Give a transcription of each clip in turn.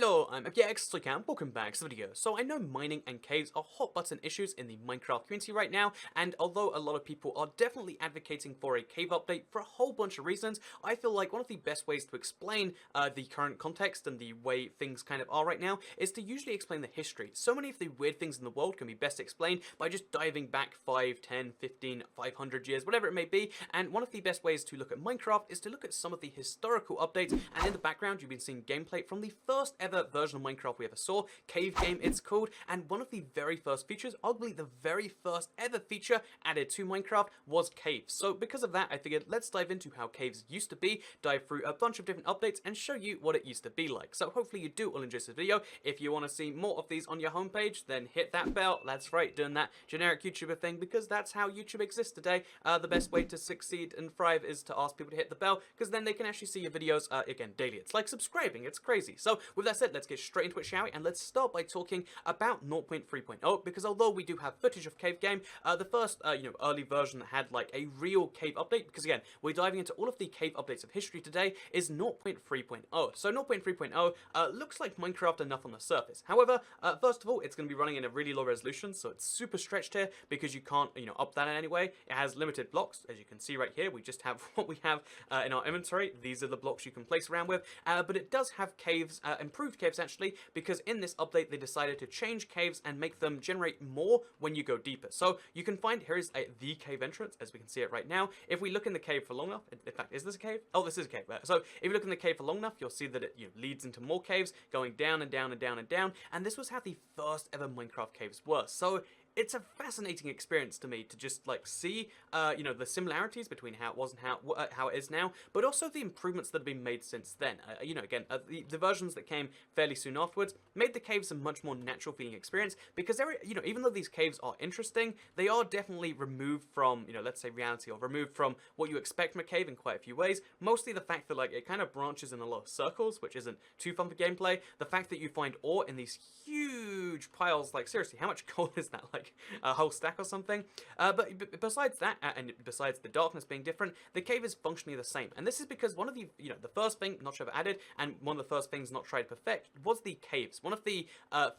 So, I'm Elgato, welcome back to the video. So I know mining and caves are hot button issues in the Minecraft community right now, and although a lot of people are definitely advocating for a cave update for a whole bunch of reasons, I feel like one of the best ways to explain the current context and the way things kind of are right now is to usually explain the history. So many of the weird things in the world can be best explained by just diving back 5, 10, 15, 500 years, whatever it may be, and one of the best ways to look at Minecraft is to look at some of the historical updates, and in the background you've been seeing gameplay from the first ever version of Minecraft we ever saw, Cave Game it's called, and one of the very first features, arguably the very first ever feature added to Minecraft, was caves. So because of that, I figured let's dive into how caves used to be, dive through a bunch of different updates, and show you what it used to be like. So hopefully you do all enjoy this video. If you want to see more of these on your homepage, then hit that bell. That's right, doing that generic YouTuber thing, because that's how YouTube exists today. The best way to succeed and thrive is to ask people to hit the bell, because then they can actually see your videos, again, daily. It's like subscribing, it's crazy. So with that said, let's get straight into it, shall we? And let's start by talking about 0.3.0, because although we do have footage of Cave Game, the first, early version that had like a real cave update, because again, we're diving into all of the cave updates of history today, is 0.3.0. So 0.3.0 looks like Minecraft enough on the surface. However, first of all, it's going to be running in a really low resolution, so it's super stretched here because you can't, up that in any way. It has limited blocks, as you can see right here. We just have what we have in our inventory. These are the blocks you can place around with, but it does have caves, improved caves actually, because in this update they decided to change caves and make them generate more when you go deeper. So you can find, here is the cave entrance, as we can see it right now. If we look in the cave for long enough, in fact, is this a cave? Oh, this is a cave. So if you look in the cave for long enough, you'll see that it leads into more caves, going down and down and down and down, and this was how the first ever Minecraft caves were. So it's a fascinating experience to me to just like see, the similarities between how it was and how it is now, but also the improvements that have been made since then. Again, the versions that came fairly soon afterwards made the caves a much more natural feeling experience, because they're, even though these caves are interesting, they are definitely removed from, let's say reality, or removed from what you expect from a cave in quite a few ways. Mostly the fact that like it kind of branches in a lot of circles, which isn't too fun for gameplay. The fact that you find ore in these huge piles, like seriously, how much gold is that? Like a whole stack or something. But besides that, and besides the darkness being different, the cave is functionally the same. And this is because one of the, the first thing not sure if added, and one of the first things not tried to perfect, was the caves. One of the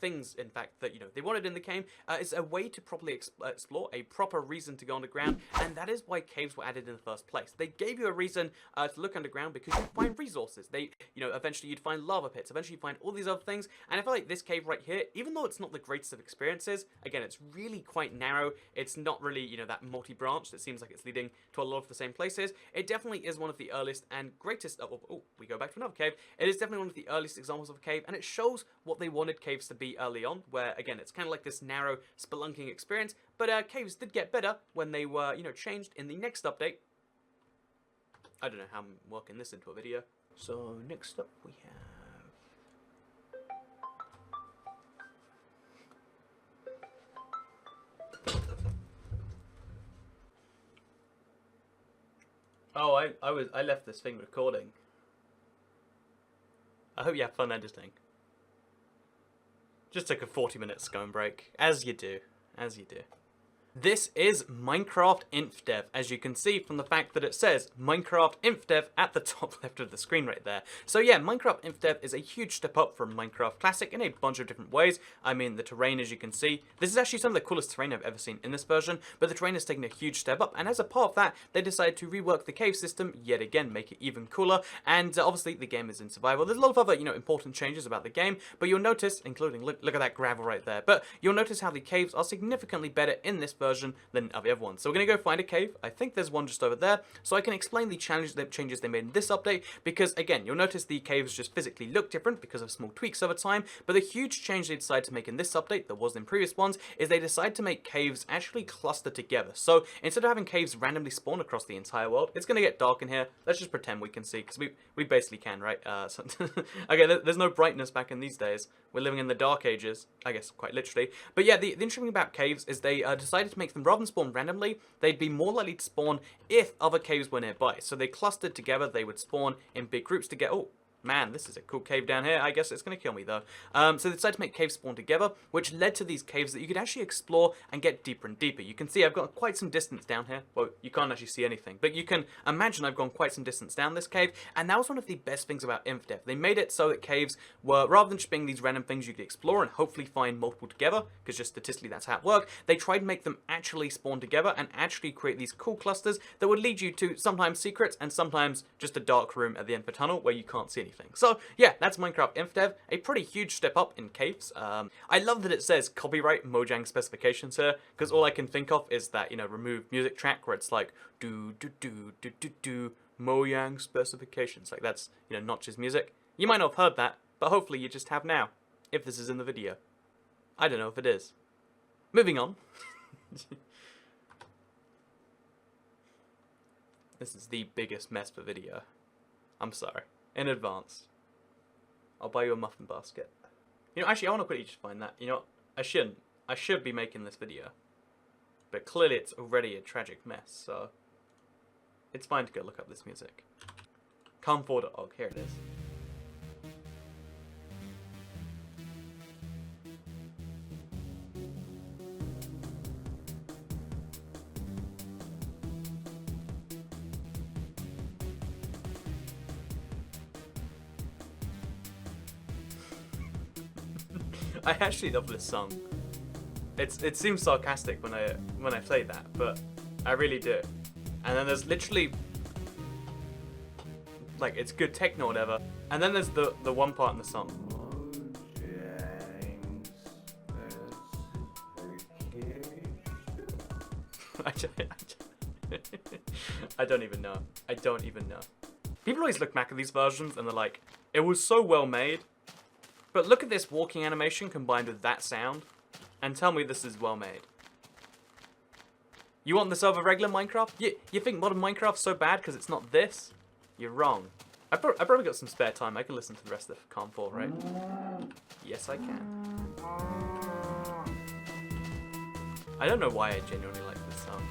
things, in fact, that, they wanted in the game is a way to properly explore, a proper reason to go underground, and that is why caves were added in the first place. They gave you a reason to look underground because you'd find resources. They, eventually you'd find lava pits, eventually you'd find all these other things, and I feel like this cave right here, even though it's not the greatest of experiences, again, it's really quite narrow. It's not really, that multi-branch that seems like it's leading to a lot of the same places. It definitely is one of the earliest and greatest, we go back to another cave. It is definitely one of the earliest examples of a cave, and it shows what they wanted caves to be early on, where, again, it's kind of like this narrow spelunking experience, but caves did get better when they were, changed in the next update. I don't know how I'm working this into a video. So, next up we have... Oh, I left this thing recording. I hope you have fun editing. Just took a 40-minute scone break, as you do, as you do. This is Minecraft Indev, as you can see from the fact that it says Minecraft Indev at the top left of the screen right there. So yeah, Minecraft Indev is a huge step up from Minecraft Classic in a bunch of different ways. I mean, the terrain, as you can see, this is actually some of the coolest terrain I've ever seen in this version, but the terrain has taken a huge step up, and as a part of that, they decided to rework the cave system yet again, make it even cooler, and obviously the game is in survival. There's a lot of other, important changes about the game, but you'll notice, including, look at that gravel right there, but you'll notice how the caves are significantly better in this version than of the other ones. So we're going to go find a cave. I think there's one just over there, so I can explain the changes they made in this update, because again, you'll notice the caves just physically look different because of small tweaks over time, but the huge change they decided to make in this update that wasn't in previous ones is they decided to make caves actually cluster together. So instead of having caves randomly spawn across the entire world, it's going to get dark in here. Let's just pretend we can see, because we basically can, right? Okay, there's no brightness back in these days. We're living in the dark ages, I guess, quite literally. But yeah, the interesting thing about caves is they decided to make them, rather than spawn randomly, they'd be more likely to spawn if other caves were nearby. So they clustered together, they would spawn in big groups to get... Oh, man, this is a cool cave down here. I guess it's going to kill me, though. So they decided to make caves spawn together, which led to these caves that you could actually explore and get deeper and deeper. You can see I've got quite some distance down here. Well, you can't actually see anything, but you can imagine I've gone quite some distance down this cave, and that was one of the best things about Indev. They made it so that caves were, rather than just being these random things you could explore and hopefully find multiple together, because just statistically that's how it worked, they tried to make them actually spawn together and actually create these cool clusters that would lead you to sometimes secrets and sometimes just a dark room at the end of a tunnel where you can't see anything. So yeah, that's Minecraft Indev, a pretty huge step up in caves. I love that it says copyright Mojang specifications here, because all I can think of is that, you know, remove music track where it's like do do do do do do Mojang specifications. Like that's, you know, Notch's music. You might not have heard that, but hopefully you just have now, if this is in the video. I don't know if it is. Moving on. This is the biggest mess for video. I'm sorry. In advance. I'll buy you a muffin basket. You know, actually, I want to quickly just find that. You know what? I shouldn't. I should be making this video. But clearly it's already a tragic mess, so... It's fine to go look up this music. Calm4.org, here it is. I actually love this song. It seems sarcastic when I play that, but I really do. And then there's literally, like, it's good techno or whatever. And then there's the one part in the song. I don't even know. I don't even know. People always look back at these versions and they're like, it was so well made. But look at this walking animation combined with that sound, and tell me this is well made. You want this over regular Minecraft? You think modern Minecraft's so bad because it's not this? You're wrong. I probably got some spare time. I can listen to the rest of Calm4, right? Yes, I can. I don't know why I genuinely like this song.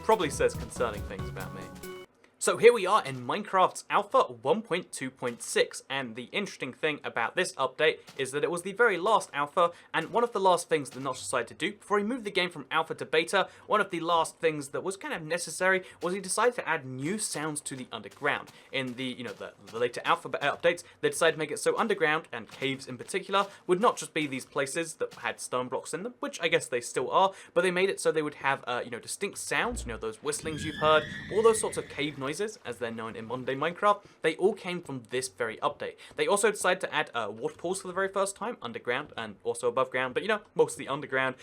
Probably says concerning things about me. So here we are in Minecraft's Alpha 1.2.6, and the interesting thing about this update is that it was the very last alpha, and one of the last things the Notch decided to do before he moved the game from alpha to beta. One of the last things that was kind of necessary was he decided to add new sounds to the underground. In the, you know, the later alpha updates, they decided to make it so underground, and caves in particular, would not just be these places that had stone blocks in them, which I guess they still are, but they made it so they would have, you know, distinct sounds, you know, those whistlings you've heard, all those sorts of cave noises, as they're known in modern day Minecraft. They all came from this very update. They also decided to add water pools for the very first time, underground and also above ground, but you know, mostly underground,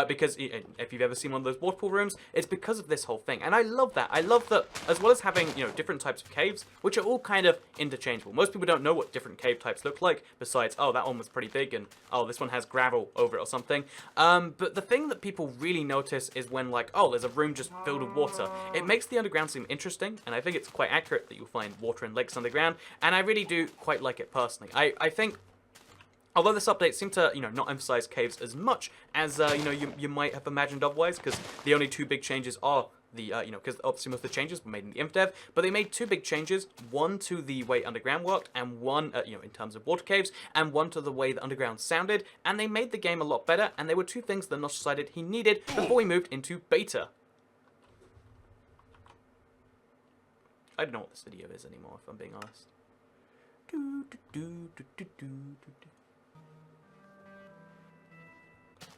because if you've ever seen one of those water pool rooms, it's because of this whole thing. And I love that. I love that, as well as having, you know, different types of caves, which are all kind of interchangeable. Most people don't know what different cave types look like, besides, oh, that one was pretty big, and oh, this one has gravel over it or something. But the thing that people really notice is when, like, oh, there's a room just filled with water. It makes the underground seem interesting, and I think it's quite accurate that you'll find water in lakes underground, and I really do quite like it personally. I think, although this update seemed to, you know, not emphasize caves as much as, you know, you might have imagined otherwise, because the only two big changes are the, you know, because obviously most of the changes were made in the Indev, but they made two big changes, one to the way underground worked, and one, you know, in terms of water caves, and one to the way the underground sounded, and they made the game a lot better, and they were two things that Notch decided he needed before we moved into beta. I don't know what this video is anymore, if I'm being honest.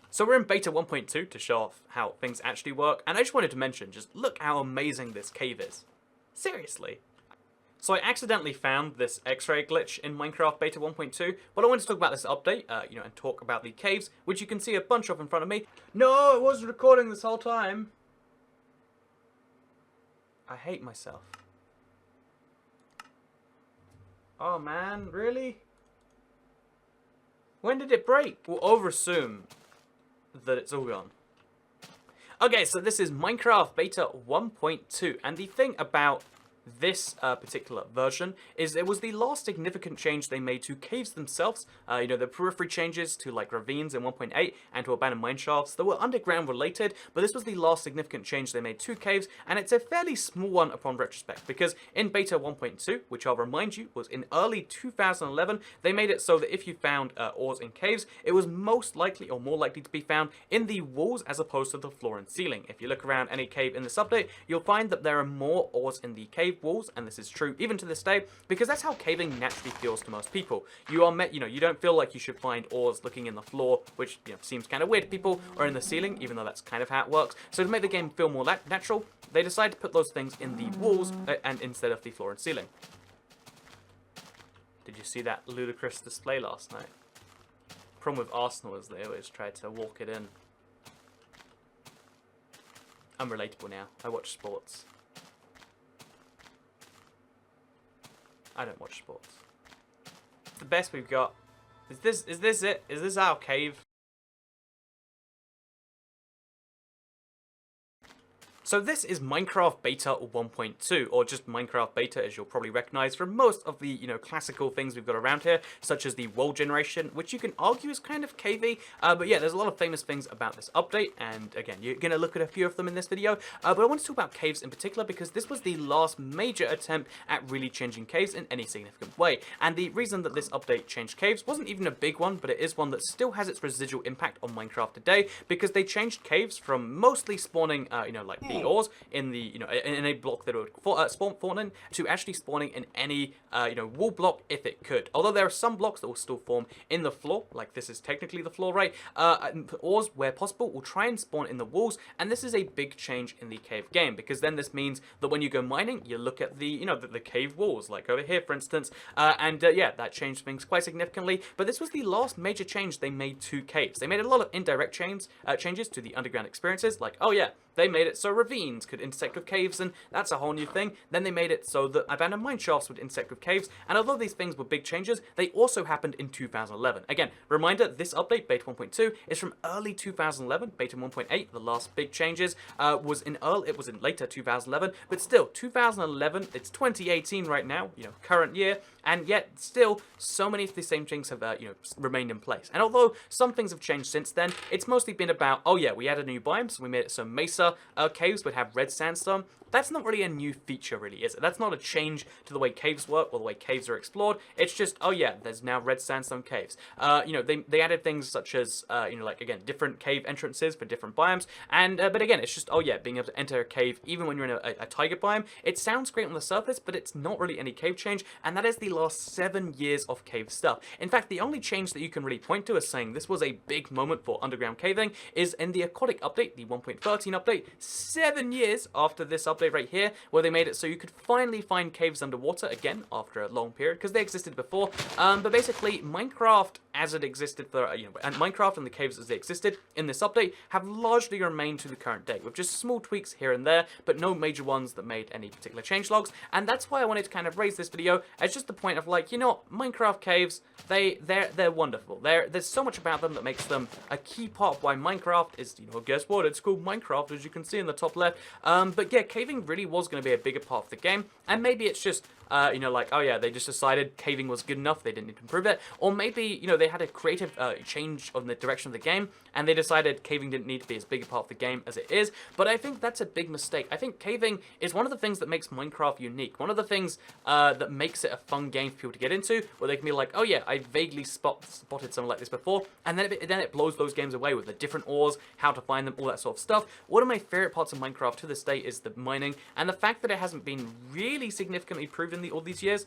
So we're in beta 1.2 to show off how things actually work, and I just wanted to mention, just look how amazing this cave is. Seriously. So I accidentally found this X-ray glitch in Minecraft beta 1.2, but I wanted to talk about this update, you know, and talk about the caves, which you can see a bunch of in front of me. No, it wasn't recording this whole time. I hate myself. Oh man, really? When did it break? We'll over-assume that it's all gone. Okay, so this is Minecraft Beta 1.2, and the thing about this particular version is it was the last significant change they made to caves themselves. You know, the periphery changes to like ravines in 1.8 and to abandoned mine shafts that were underground related, but this was the last significant change they made to caves, and it's a fairly small one upon retrospect, because in beta 1.2, which I'll remind you was in early 2011, they made it so that if you found ores in caves, it was most likely or more likely to be found in the walls as opposed to the floor and ceiling. If you look around any cave in this update, you'll find that there are more ores in the cave walls, and this is true even to this day, because that's how caving naturally feels to most people. You are you don't feel like you should find ores looking in the floor, which seems kind of weird to people, or in the ceiling, even though that's kind of how it works. So to make the game feel more natural, they decided to put those things in the walls and instead of the floor and ceiling. Did you see that ludicrous display last night? Problem with Arsenal is they always try to walk it in. I'm relatable now. I watch sports. I don't watch sports. It's the best we've got. Is this it? Is this our cave? So this is Minecraft Beta 1.2, or just Minecraft Beta, as you'll probably recognize from most of the, classical things we've got around here, such as the world generation, which you can argue is kind of cavey, but yeah, there's a lot of famous things about this update, and again, you're going to look at a few of them in this video, but I want to talk about caves in particular, because this was the last major attempt at really changing caves in any significant way, and the reason that this update changed caves wasn't even a big one, but it is one that still has its residual impact on Minecraft today, because they changed caves from mostly spawning, like the ores in the in a block that would spawn in, to actually spawning in any wall block if it could. Although there are some blocks that will still form in the floor, like this is technically the floor, right? Ores, where possible, will try and spawn in the walls, and this is a big change in the cave game, because then this means that when you go mining, you look at the the cave walls, like over here, for instance, yeah, that changed things quite significantly. But this was the last major change they made to caves. They made a lot of indirect changes to the underground experiences, like, oh yeah, they made it so ravines could intersect with caves, and that's a whole new thing. Then they made it so that abandoned mine shafts would intersect with caves, and although these things were big changes, they also happened in 2011. Again, reminder, this update, Beta 1.2, is from early 2011. Beta 1.8, the last big changes, was in later 2011, but still, 2011, it's 2018 right now, current year, and yet still, so many of the same things have, remained in place. And although some things have changed since then, it's mostly been about, oh yeah, we added a new biome, so we made it so Mesa caves would have red sandstone. That's not really a new feature, really, is it? That's not a change to the way caves work or the way caves are explored. It's just, oh yeah, there's now red sandstone caves. They added things such as, like, again, different cave entrances for different biomes. And, but again, it's just, oh yeah, being able to enter a cave even when you're in a taiga biome. It sounds great on the surface, but it's not really any cave change. And that is the last 7 years of cave stuff. In fact, the only change that you can really point to as saying this was a big moment for underground caving is in the aquatic update, the 1.13 update, 7 years after this update right here, where they made it so you could finally find caves underwater again after a long period, because they existed before. But basically, Minecraft as it existed for, and Minecraft and the caves as they existed in this update have largely remained to the current day, with just small tweaks here and there, but no major ones that made any particular changelogs. And that's why I wanted to kind of raise this video as just the point of like, Minecraft caves, they're wonderful. There's so much about them that makes them a key part of why Minecraft is, guess what, it's called Minecraft, as you can see in the top left. But yeah, caving really was going to be a bigger part of the game, and maybe it's just, like, oh yeah, they just decided caving was good enough, they didn't need to improve it, or maybe, they had a creative change on the direction of the game, and they decided caving didn't need to be as big a part of the game as it is. But I think that's a big mistake. I think caving is one of the things that makes Minecraft unique, one of the things that makes it a fun game for people to get into, where they can be like, oh yeah, I vaguely spotted something like this before, and then it blows those games away with the different ores, how to find them, all that sort of stuff. One of my favorite parts of Minecraft to this day is the mining, and the fact that it hasn't been really significantly improved in all these years,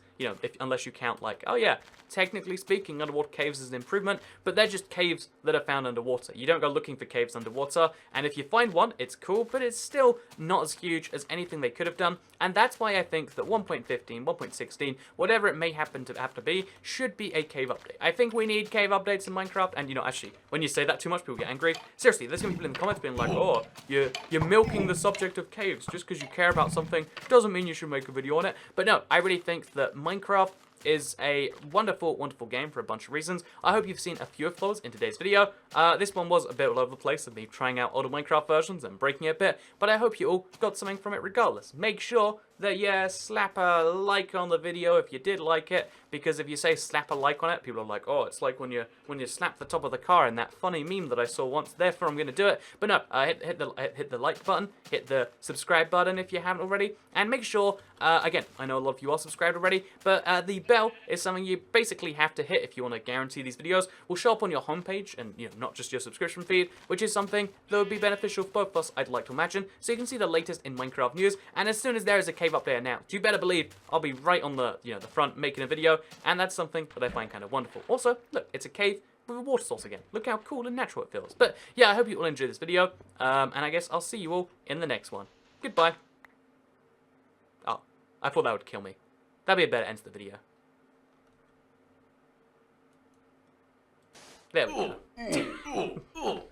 unless you count like, oh yeah, technically speaking, underwater caves is an improvement, but they're just caves that are found underwater. You don't go looking for caves underwater, and if you find one, it's cool, but it's still not as huge as anything they could have done, and that's why I think that 1.15, 1.16, whatever it may happen to have to be, should be a cave update. I think we need cave updates in Minecraft, and actually, when you say that too much, people get angry. Seriously, there's gonna be people in the comments being like, oh, you're milking the subject of caves. Just because you care about something doesn't mean you should make a video on it. But no, I really think that Minecraft is a wonderful, wonderful game for a bunch of reasons. I hope you've seen a few of those in today's video. This one was a bit all over the place of me trying out older Minecraft versions and breaking it a bit, but I hope you all got something from it regardless. Make sure that, yeah, slap a like on the video if you did like it, because if you say slap a like on it, people are like, oh, it's like when you slap the top of the car in that funny meme that I saw once, therefore I'm gonna do it. But no, hit the like button, hit the subscribe button if you haven't already, and make sure, again, I know a lot of you are subscribed already, but the bell is something you basically have to hit if you want to guarantee these videos will show up on your homepage, and not just your subscription feed, which is something that would be beneficial for both of us, I'd like to imagine, so you can see the latest in Minecraft news. And as soon as there is a cave update announced, you better believe I'll be right on the the front making a video, and that's something that I find kind of wonderful. Also, look, it's a cave with a water source again. Look how cool and natural it feels. But yeah, I hope you all enjoyed this video, and I guess I'll see you all in the next one. Goodbye. Oh, I thought that would kill me. That'd be a better end to the video. There we go.